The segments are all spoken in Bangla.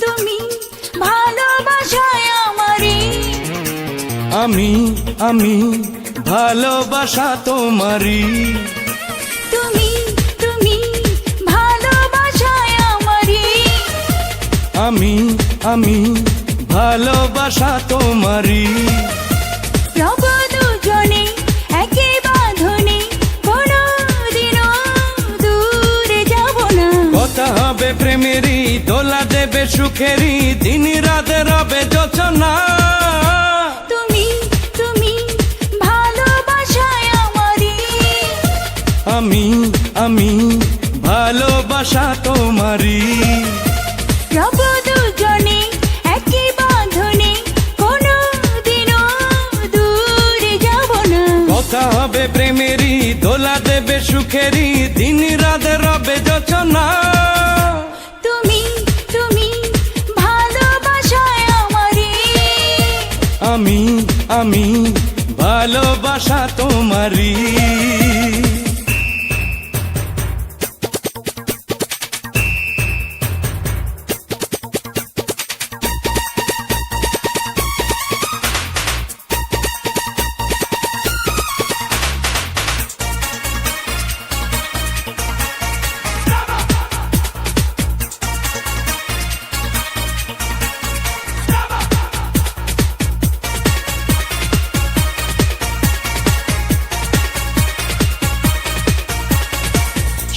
তুমি ভালোবাসায় আমারে। আমি ভালোবাসা তোমারই। তুমি ভালোবাসায় আমারে। আমি ভালোবাসা তোমারই। রব দুজনে একে বাঁধনে, কোনদিনও দূরে যাব না। কথা হবে প্রেমেরই, দোলা দেবে সুখেরই, দিন রাতে রবে যোচনা। তুমি ভালোবাসায় আমারে। আমি ভালোবাসা তোমারই। রব দুজনে একে বাঁধনে, কোনদিনও দূরে যাব না। কথা হবে প্রেমেরই, দোলা দেবে সুখেরই, দিন রাতে রবে যোচনা। তুমি ভালোবাসায় আমারে। আমি ভালোবাসা তোমারই।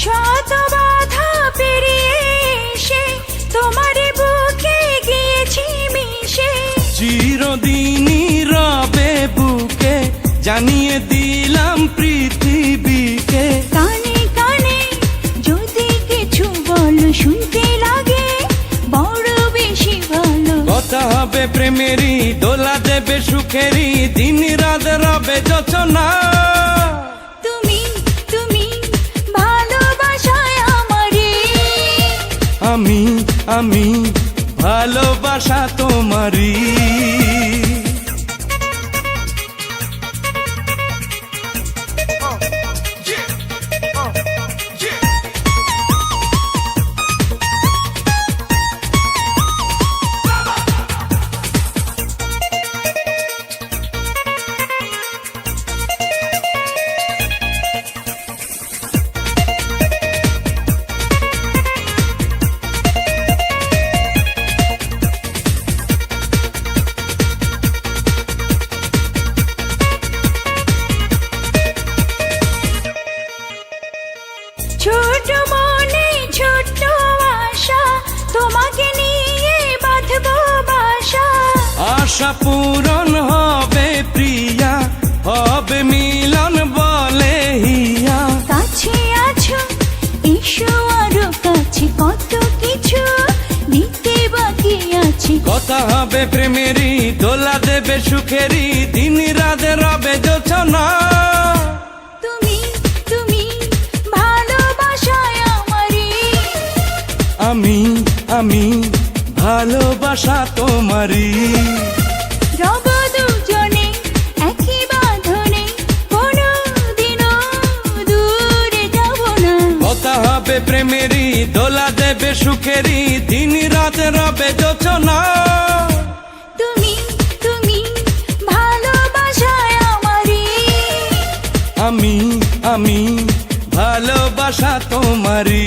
শত বাধা পেরিয়ে এসে তোমার বুকে গিয়েছি মিশে। চিরদিনই রবে বুকে, জানিয়ে দিলাম পৃথিবীকে। কানে কানে যদি কিছু বলো, শুনতে লাগে বড় বেশি ভালো। কথা হবে প্রেমেরই, দোলা দেবে সুখেরই, দিন রাত রবে যোচনা। তুমি ভালোবাসায় আমারে। আমি ভালোবাসা তোমারই। ছোট মনে ছোট আশা, তোমাকে নিয়ে বাঁধবো বাসা। আশা পূরণ হবে প্রিয়া, হবে মিলন বলে হিয়া। কাছে আছো এসো আরো কাছে, কত কিছু দিতে বাকি আছে। কথা হবে প্রেমেরই, দোলা দেবে সুখেরই, দিন রাতে রবে যোচনা। তুমি ভালোবাসায় আমারে। আমি ভালোবাসা তোমারই। রব দুজনে একই বাঁধনে, কোনদিনও দূরে যাব না। কথা হবে প্রেমেরই, দোলা দেবে সুখেরই, দিন রাতে রবে যোচনা। তুমি ভালোবাসায় আমারে। আমি ভালোবাসা তোমারই।